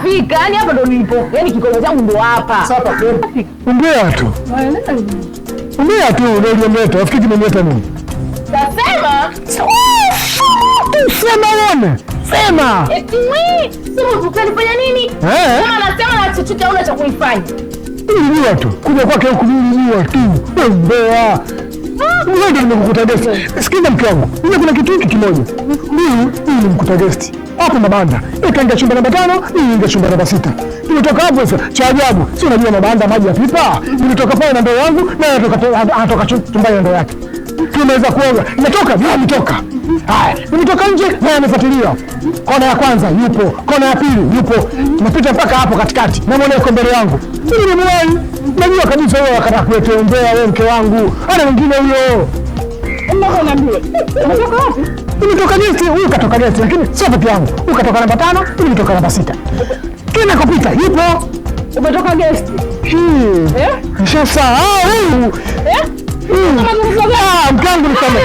nishafika. Yaani hapa ndo nilipo. Yaani kikombe changu ndo hapa. Sasa umbea tu. Umbea tu ndio uliomleta. Rafiki kimemleta nini? Tasema. Sema wewe. Sema. Eti wewe, sema utanifanya nini? Kama anasema na chochote hauna cha kuifanya. Nilijua tu. Kuja kwake huku nilijua tu. Umbea. Wewe ndio nimekukuta guest. Sikiza mke wangu. Mimi kuna kitu hiki kimoja. Mimi nimekukuta guest. Hapo mabanda. Ikaingia chumba namba 5, niingia chumba namba 6. Nimetoka hapo sasa. Cha ajabu, si unajua mabanda maji ya pipa. Nimetoka pale na ndoo yangu na anatoka chumbani na ndoo yake. Tunaweza kuoga. Nimetoka. Haya, nimetoka nje na amefuatilia. Kona ya kwanza yupo, kona ya pili yupo. Napita mpaka hapo katikati. Na muone yuko mbele yangu. Mimi nimwai. Najua kabisa wewe akataka kuletea umbea wewe mke wangu. Ana mwingine huyo. Mbona unaniambia? Umetoka wapi? Nimetoka gesti, huyu katoka gesti lakini sio peke yangu. Huyu katoka namba 5, mimi nimetoka namba 6. Kina kupita yupo. Umetoka gesti. Sasa mkangu niseme.